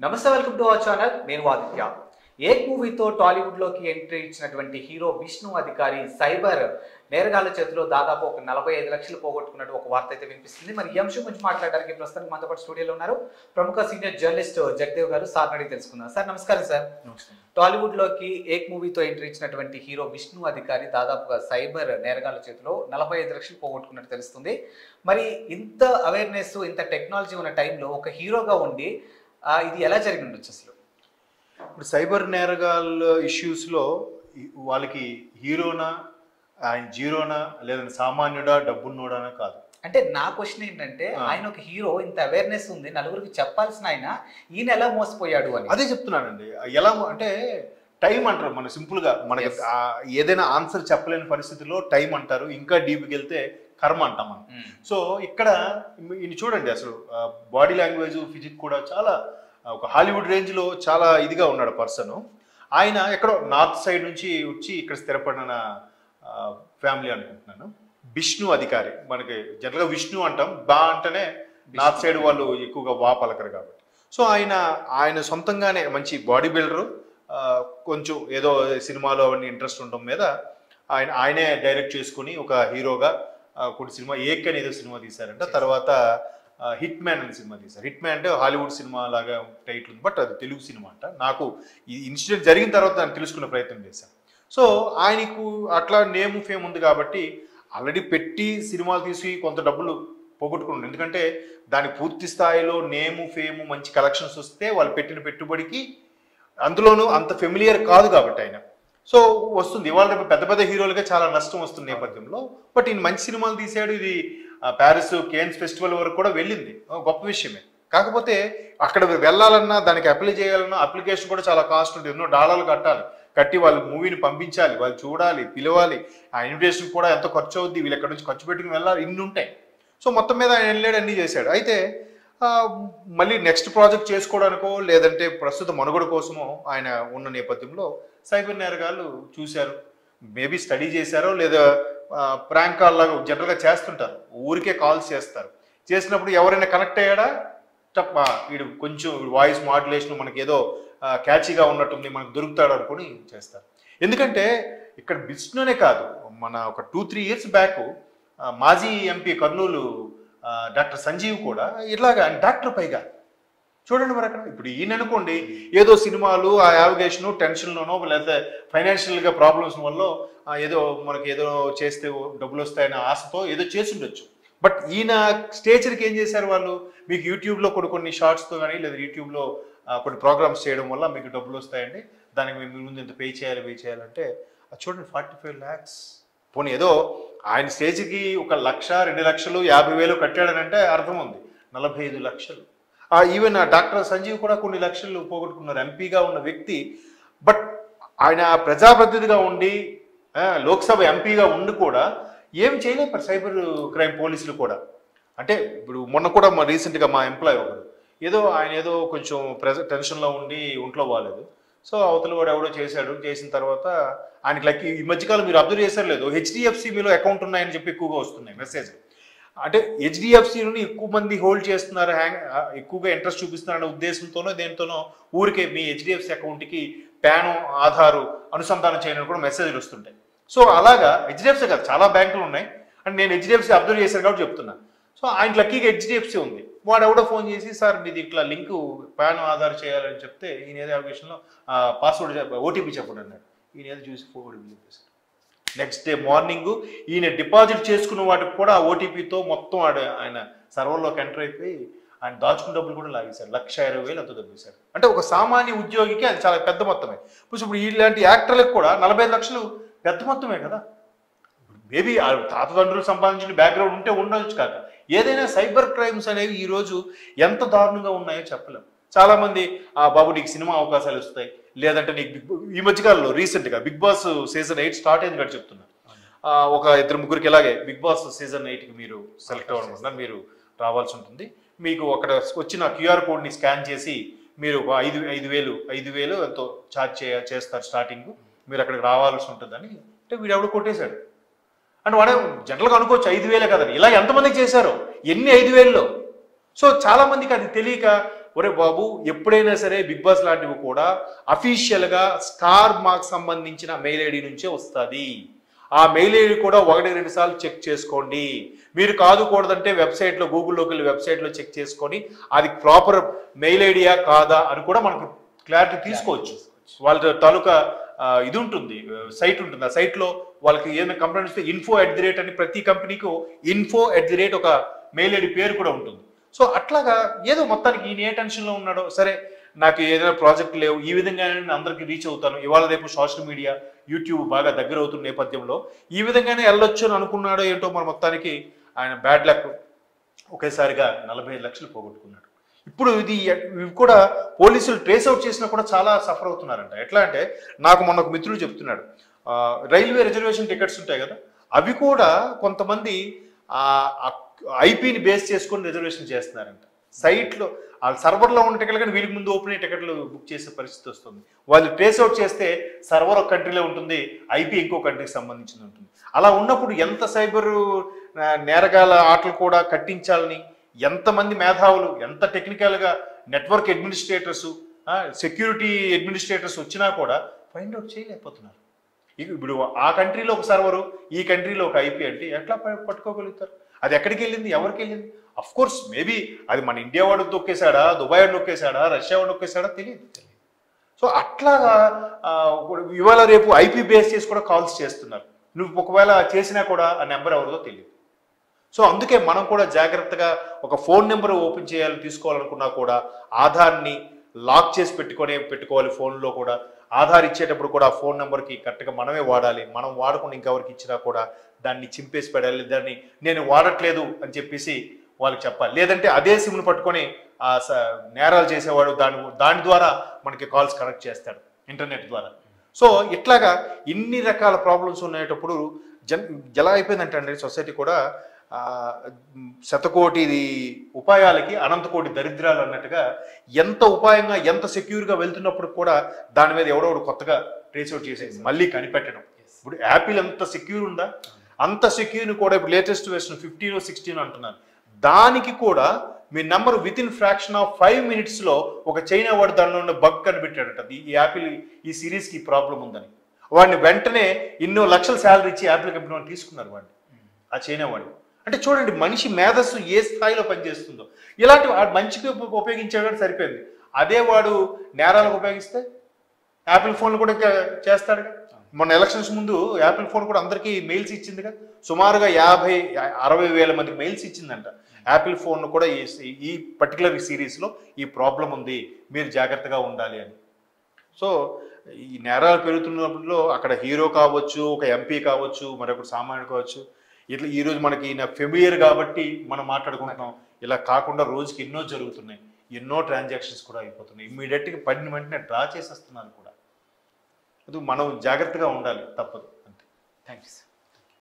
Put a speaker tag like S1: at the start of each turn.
S1: నమస్తే, welcome to our channel. నేను ఆదిత్య. ఏక్ మూవీతో టాలీవుడ్లోకి ఎంట్రీ ఇచ్చినటువంటి హీరో విష్ణు అధికారి సైబర్ నేరగాళ్ల చేతిలో దాదాపు ఒక 45 లక్షలు పోగొట్టుకున్నట్టు ఒక వార్త అయితే వినిపిస్తుంది. మరి ఈ అంశం గురించి మాట్లాడడానికి ప్రస్తుతానికి మనతో పాటు స్టూడియోలో ఉన్నారు ప్రముఖ సీనియర్ జర్నలిస్ట్ జగదేవ్ గారు. సార్ అడిగి తెలుసుకుందాం. సార్ నమస్కారం. సార్ టాలీవుడ్లోకి ఏక్ మూవీతో ఎంట్రీ ఇచ్చినటువంటి హీరో విష్ణు అధికారి దాదాపుగా సైబర్ నేరగాళ్ల చేతిలో 45 లక్షలు పోగొట్టుకున్నట్టు తెలుస్తుంది. మరి ఇంత అవేర్నెస్, ఇంత టెక్నాలజీ ఉన్న టైంలో ఒక హీరోగా ఉండి ఇది ఎలా జరిగి ఉండొచ్చు అసలు?
S2: ఇప్పుడు సైబర్ నేరగాళ్ళ ఇష్యూస్లో వాళ్ళకి హీరోనా, ఆయన జీరోనా, లేదంటే సామాన్యుడా, డబ్బున్నోడానా కాదు.
S1: అంటే నా క్వశ్చన్ ఏంటంటే, ఆయన ఒక హీరో, ఇంత అవేర్నెస్ ఉంది, నలుగురికి చెప్పాల్సిన ఆయన ఈయన ఎలా మోసపోయాడు అని.
S2: అదే చెప్తున్నానండి. ఎలా అంటే టైం అంటారు. మన సింపుల్గా మనకి ఏదైనా ఆన్సర్ చెప్పలేని పరిస్థితిలో టైం అంటారు. ఇంకా డీప్కి వెళ్తే కర్మ అంటాం మనం. సో ఇక్కడ ఈయన చూడండి, అసలు బాడీ లాంగ్వేజ్, ఫిజిక్ కూడా చాలా ఒక హాలీవుడ్ రేంజ్లో చాలా ఇదిగా ఉన్నాడు పర్సన్. ఆయన ఎక్కడో నార్త్ సైడ్ నుంచి వచ్చి ఇక్కడ స్థిరపడిన ఫ్యామిలీ అనుకుంటున్నాను. విష్ణు అధికారి. మనకి జనరల్గా విష్ణు అంటాం, బా అంటేనే నార్త్ సైడ్ వాళ్ళు ఎక్కువగా వా పలకరు కాబట్టి. సో ఆయన సొంతంగానే మంచి బాడీ బిల్డరు. కొంచెం ఏదో సినిమాలో అవన్నీ ఇంట్రెస్ట్ ఉండడం మీద ఆయనే డైరెక్ట్ చేసుకుని ఒక హీరోగా కొన్ని సినిమా ఏక్ అని ఏదో సినిమా తీశారంట. తర్వాత హిట్ మ్యాన్ అనే సినిమా తీశారు. హిట్ మ్యాన్ అంటే హాలీవుడ్ సినిమా లాగా టైటిల్ ఉంది, బట్ అది తెలుగు సినిమా అంట. నాకు ఈ ఇన్సిడెంట్ జరిగిన తర్వాత దాన్ని తెలుసుకునే ప్రయత్నం చేశాను. సో ఆయనకు అట్లా నేమ్ ఫేమ్ ఉంది కాబట్టి ఆల్రెడీ పెట్టి సినిమాలు తీసి కొంత డబ్బులు పోగొట్టుకున్నాడు. ఎందుకంటే దానికి పూర్తి స్థాయిలో నేము ఫేము మంచి కలెక్షన్స్ వస్తే వాళ్ళు పెట్టిన పెట్టుబడికి అందులోనూ అంత ఫెమిలియర్ కాదు కాబట్టి ఆయన. సో వస్తుంది. ఇవాళ రేపు పెద్ద పెద్ద హీరోలుగా చాలా నష్టం వస్తుంది నేపథ్యంలో. బట్ ఈయన మంచి సినిమాలు తీశాడు. ఇది ప్యారిస్ కేన్స్ ఫెస్టివల్ వరకు కూడా వెళ్ళింది, గొప్ప విషయమే. కాకపోతే అక్కడ వెళ్ళాలన్నా, దానికి అప్లై చేయాలన్నా అప్లికేషన్ కూడా చాలా కాస్ట్ ఉంటుంది. ఎన్నో డాలర్లు కట్టి వాళ్ళు మూవీని పంపించాలి, వాళ్ళు చూడాలి, పిలవాలి. ఆ ఇన్విటేషన్ కూడా ఎంతో ఖర్చు అవుద్ది, వీళ్ళు ఎక్కడి నుంచి ఖర్చు పెట్టుకుని వెళ్ళాలి, ఇన్ని ఉంటాయి. సో మొత్తం మీద ఆయన వెళ్ళాడు, అన్నీ చేశాడు. అయితే మళ్ళీ నెక్స్ట్ ప్రాజెక్ట్ చేసుకోవడానికో లేదంటే ప్రస్తుత మనుగడ కోసమో ఆయన ఉన్న నేపథ్యంలో సైబర్ నేరగాళ్ళు చూశారు. మేబీ స్టడీ చేశారో లేదా ప్రాంక్ కాల్ లాగా జనరల్గా చేస్తుంటారు. ఊరికే కాల్స్ చేస్తారు. చేసినప్పుడు ఎవరైనా కనెక్ట్ అయ్యాడా, వీడు కొంచెం వాయిస్ మాడ్యులేషన్ మనకి ఏదో క్యాచీగా ఉన్నట్టుంది, మనకు దొరుకుతాడు అనుకుని చేస్తారు. ఎందుకంటే ఇక్కడ విష్ణునే కాదు, మన ఒక 2-3 ఇయర్స్ బ్యాక్ మాజీ ఎంపీ కర్నూలు డాక్టర్ సంజీవ్ కూడా ఇట్లాగా డాక్టర్ పైగా చూడండి. మరి అక్కడ ఇప్పుడు ఈయన అనుకోండి, ఏదో సినిమాలు ఆ యావిగేషను టెన్షన్లోనో లేకపోతే ఫైనాన్షియల్గా ప్రాబ్లమ్స్ వల్ల ఏదో మనకి ఏదో చేస్తే డబ్బులు వస్తాయనే ఆశతో ఏదో చేసి ఉండొచ్చు. బట్ ఈయన స్టేచర్కి ఏం చేశారు వాళ్ళు, మీకు యూట్యూబ్లో కొన్ని షార్ట్స్తో కానీ లేదా యూట్యూబ్లో కొన్ని ప్రోగ్రామ్స్ చేయడం వల్ల మీకు డబ్బులు వస్తాయండి, దానికి మేము ముందు ఇంత పే చేయాలంటే అది చూడండి 45 lakhs. పోనీ ఏదో ఆయన స్టేజ్కి 1 లక్ష 2 లక్షలు 50,000 కట్టాడనంటే అర్థం ఉంది. 45 లక్షలు. ఈవెన్ డాక్టర్ సంజీవ్ కూడా కొన్ని లక్షలు పోగొట్టుకున్నారు, ఎంపీగా ఉన్న వ్యక్తి. బట్ ఆయన ప్రజాప్రతినిధిగా ఉండి లోక్సభ ఎంపీగా ఉండి కూడా ఏం చేయలేరు సైబర్ క్రైమ్ పోలీసులు కూడా. అంటే ఇప్పుడు మొన్న కూడా రీసెంట్గా మా ఎంప్లాయ్ ఒకడు ఆయన ఏదో కొంచెం టెన్షన్లో ఉండి ఒంట్లో బాగాలేదు. సో అవతల కూడా ఎవడో చేసిన తర్వాత ఆయనకి లైక్ ఈ మధ్యకాలం మీరు అబ్జర్వ్ చేశారు లేదు, హెచ్డిఎఫ్సి మీలో అకౌంట్ ఉన్నాయని చెప్పి ఎక్కువగా వస్తున్నాయి మెసేజ్. అంటే హెచ్డిఎఫ్సిని ఎక్కువ మంది హోల్డ్ చేస్తున్నారు, ఎక్కువగా ఇంట్రెస్ట్ చూపిస్తున్నారనే ఉద్దేశంతోనో దేనితోనో ఊరికే మీ హెచ్డిఎఫ్సి అకౌంట్కి ప్యాను ఆధారు అనుసంధానం చేయడానికి కూడా మెసేజ్లు వస్తుంటాయి. సో అలాగా హెచ్డిఎఫ్సి కాదు, చాలా బ్యాంకులు ఉన్నాయి. అండ్ నేను హెచ్డిఎఫ్సి అబ్జర్వ్ చేశాను కాబట్టి చెప్తున్నా. సో ఆయన లక్కీగా హెచ్డిఎఫ్సి ఉంది. వాడు ఎవడో ఫోన్ చేసి, సార్ మీది ఇట్లా లింక్ ప్యాన్ ఆధార్ చేయాలని చెప్తే ఈయన ఏదో అప్లికేషన్లో పాస్వర్డ్ ఓటీపీ చెప్పండి అన్నాడు. ఈయన ఏదో చూసి ఫోర్వర్డ్ చేశాడు. నెక్స్ట్ డే మార్నింగ్ ఈయన డిపాజిట్ చేసుకున్న వాటికి కూడా ఆ ఓటీపీతో మొత్తం ఆయన సర్వర్లోకి ఎంటర్ అయిపోయి ఆయన దాచుకున్న డబ్బులు కూడా లాగేశారు. 1,20,000 అంత దొబ్బేశారు. అంటే ఒక సామాన్య ఉద్యోగికి అది చాలా పెద్ద మొత్తమే. ఇప్పుడు ఇలాంటి యాక్టర్లకు కూడా 45 లక్షలు పెద్ద మొత్తమే కదా. మేబీ తాతదండ్రులు సంపాదించిన బ్యాక్గ్రౌండ్ ఉంటే ఉండొచ్చు కాక, ఏదైనా సైబర్ క్రైమ్స్ అనేవి ఈరోజు ఎంత దారుణంగా ఉన్నాయో చెప్పలేం. చాలామంది బాబు నీకు సినిమా అవకాశాలు వస్తాయి, లేదంటే నీకు ఈ మధ్యకాలంలో రీసెంట్గా బిగ్ బాస్ సీజన్ 8 స్టార్ట్ అయింది కాబట్టి చెప్తున్నా. ఒక 2-3 ఇలాగే బిగ్ బాస్ సీజన్ 8కి మీరు సెలెక్ట్ అవ్వడం, మీరు రావాల్సి ఉంటుంది. మీకు అక్కడ వచ్చిన క్యూఆర్ కోడ్ని స్కాన్ చేసి మీరు 5,000 ఎంతో ఛార్జ్ చేస్తారు స్టార్టింగ్, మీరు అక్కడికి రావాల్సి ఉంటుందని. అంటే వీడు ఎవడో కొట్టేశాడు. అంటే వాడే జనరల్గా అనుకోవచ్చు 5,000 కదండి, ఇలా ఎంతమందికి చేశారో, ఎన్ని 5,000లో. సో చాలా మందికి అది తెలియక ఒరే బాబు ఎప్పుడైనా సరే బిగ్ బాస్ లాంటివి కూడా అఫీషియల్గా స్టార్ మార్క్ సంబంధించిన మెయిల్ ఐడి నుంచే వస్తుంది. ఆ మెయిల్ ఐడి కూడా 1-2 సార్లు చెక్ చేసుకోండి. మీరు కాదుకూడదంటే వెబ్సైట్లో గూగుల్లోకి వెళ్ళి వెబ్సైట్లో చెక్ చేసుకొని అది ప్రాపర్ మెయిల్ ఐడియా కాదా అని కూడా మనకు క్లారిటీ తీసుకోవచ్చు. వాళ్ళ తాలూకా ఇది ఉంటుంది, సైట్ ఉంటుంది. ఆ సైట్లో వాళ్ళకి ఏదైనా కంప్లైంట్ వస్తే info@ అని ప్రతి కంపెనీకి info@ ఒక మెయిల్ ఐడి పేరు కూడా ఉంటుంది. సో అట్లాగా ఏదో మొత్తానికి ఈయన ఏ టెన్షన్లో ఉన్నాడో, సరే నాకు ఏదైనా ప్రాజెక్ట్ లేవు, ఈ విధంగానే నేను అందరికీ రీచ్ అవుతాను, ఇవాళ రేపు సోషల్ మీడియా యూట్యూబ్ బాగా దగ్గర అవుతున్న నేపథ్యంలో ఈ విధంగానే వెళ్ళొచ్చు అని అనుకున్నాడో ఏంటో, మన మొత్తానికి ఆయన బ్యాడ్ లక్ ఒకేసారిగా 45 లక్షలు పోగొట్టుకున్నాడు. ఇప్పుడు ఇవి కూడా పోలీసులు ట్రేస్ అవుట్ చేసినా కూడా చాలా సఫర్ అవుతున్నారంట. ఎట్లా అంటే నాకు మొన్న ఒక మిత్రుడు చెప్తున్నాడు, రైల్వే రిజర్వేషన్ టికెట్స్ ఉంటాయి కదా, అవి కూడా కొంతమంది ఐపీని బేస్ చేసుకొని రిజర్వేషన్ చేస్తున్నారంట. సైట్లో ఆ సర్వర్లో ఉన్న టికెట్లు కానీ వీళ్ళకి ముందు ఓపెన్ అయ్యే టికెట్లు బుక్ చేసే పరిస్థితి వస్తుంది. వాళ్ళు ట్రేస్ అవుట్ చేస్తే సర్వర్ ఒక కంట్రీలో ఉంటుంది, ఐపీ ఇంకో కంట్రీకి సంబంధించింది ఉంటుంది. అలా ఉన్నప్పుడు ఎంత సైబర్ నేరగాల ఆటలు కూడా కట్టించాలని ఎంతమంది మేధావులు, ఎంత టెక్నికల్గా నెట్వర్క్ అడ్మినిస్ట్రేటర్స్, సెక్యూరిటీ అడ్మినిస్ట్రేటర్స్ వచ్చినా కూడా ఫైండ్ అవుట్ చేయలేకపోతున్నారు. ఇప్పుడు ఆ కంట్రీలో ఒక సర్వరు, ఈ కంట్రీలో ఒక ఐపీ అంటే ఎట్లా పట్టుకోగలుగుతారు? అది ఎక్కడికి వెళ్ళింది, ఎవరికి వెళ్ళింది? అఫ్ కోర్స్ మేబీ అది మన ఇండియా వాడు నొక్కేశాడా, దుబాయ్ వాడు నొక్కేశాడా, రష్యా వాడు నొక్కేశాడా తెలియదు. సో అట్లాగా ఇవాళ రేపు ఐపీ బేస్ చేసి కూడా కాల్స్ చేస్తున్నారు. నువ్వు ఒకవేళ చేసినా కూడా ఆ నెంబర్ ఎవరిదో తెలియదు. సో అందుకే మనం కూడా జాగ్రత్తగా ఒక ఫోన్ నెంబర్ ఓపెన్ తీసుకోవాలనుకున్నా కూడా ఆధార్ని లాక్ చేసి పెట్టుకోవాలి. ఫోన్లో కూడా ఆధార్ ఇచ్చేటప్పుడు కూడా ఆ ఫోన్ నెంబర్కి కరెక్ట్గా మనమే వాడాలి. మనం వాడకుండా ఇంకెవరికి ఇచ్చినా కూడా దాన్ని చింపేసి పెడాలి. దాన్ని నేను వాడట్లేదు అని చెప్పేసి వాళ్ళకి చెప్పాలి. లేదంటే అదే సిమ్ను పట్టుకొని నేరాలు చేసేవాడు దాని ద్వారా మనకి కాల్స్ కనెక్ట్ చేస్తాడు ఇంటర్నెట్ ద్వారా. సో ఇట్లాగా ఇన్ని రకాల ప్రాబ్లమ్స్ ఉండేటప్పుడు ఎలా అయిపోయిందంటే అండి సొసైటీ కూడా శతకోటి ఉపాయాలకి అనంతకోటి దరిద్రాలు అన్నట్టుగా ఎంత ఉపాయంగా ఎంత సెక్యూర్గా వెళ్తున్నప్పుడు కూడా దాని మీద ఎవడో కొత్తగా ట్రేస్ అవుట్ చేసేది మళ్ళీ కనిపెట్టడం. ఇప్పుడు యాపిల్ ఎంత సెక్యూర్ ఉందా అంత సెక్యూర్ని కూడా ఇప్పుడు లేటెస్ట్ వెర్షన్ 15 or 16 అంటున్నారు. దానికి కూడా మీ నెంబర్ వితిన్ ఫ్రాక్షన్ ఆఫ్ 5 minutesలో ఒక చైనా వాడు దానిలో ఉన్న బగ్ కనిపెట్టాడట. ఈ యాపిల్ ఈ సిరీస్కి ఈ ప్రాబ్లం ఉందని వాడిని వెంటనే ఎన్నో లక్షల శాలరీ ఇచ్చి యాపిల్ కంపెనీ వాళ్ళు తీసుకున్నారు వాడిని, ఆ చైనా వాడు. అంటే చూడండి మనిషి మేధస్సు ఏ స్థాయిలో పనిచేస్తుందో. ఇలాంటి మంచికి ఉపయోగించాడు సరిపోయింది. అదే వాడు నేరాలకు ఉపయోగిస్తే యాపిల్ ఫోన్లు కూడా చేస్తాడుగా. మొన్న ఎలక్షన్స్ ముందు యాపిల్ ఫోన్ కూడా అందరికీ మెయిల్స్ ఇచ్చిందిగా, సుమారుగా 50-60 వేల మందికి మెయిల్స్ ఇచ్చిందంట. యాపిల్ ఫోన్ కూడా ఈ పర్టికులర్ సిరీస్లో ఈ ప్రాబ్లం ఉంది, మీరు జాగ్రత్తగా ఉండాలి అని. సో ఈ నేరాలు పెరుగుతున్నప్పుడు అక్కడ హీరో కావచ్చు, ఒక ఎంపీ కావచ్చు, మరొకటి సామాన్యుడు కావచ్చు, ఇట్లా ఈరోజు మనకి ఈయన ఫెమిలియర్ కాబట్టి మనం మాట్లాడుకుంటున్నాం. ఇలా కాకుండా రోజుకి ఎన్నో జరుగుతున్నాయి, ఎన్నో ట్రాన్సాక్షన్స్ కూడా అయిపోతున్నాయి. ఇమ్మీడియట్గా పడిన వెంటనే డ్రా చేసేస్తున్నారు కూడా. అది మనం జాగ్రత్తగా ఉండాలి, తప్పదు అంతే.
S1: Thank you sir.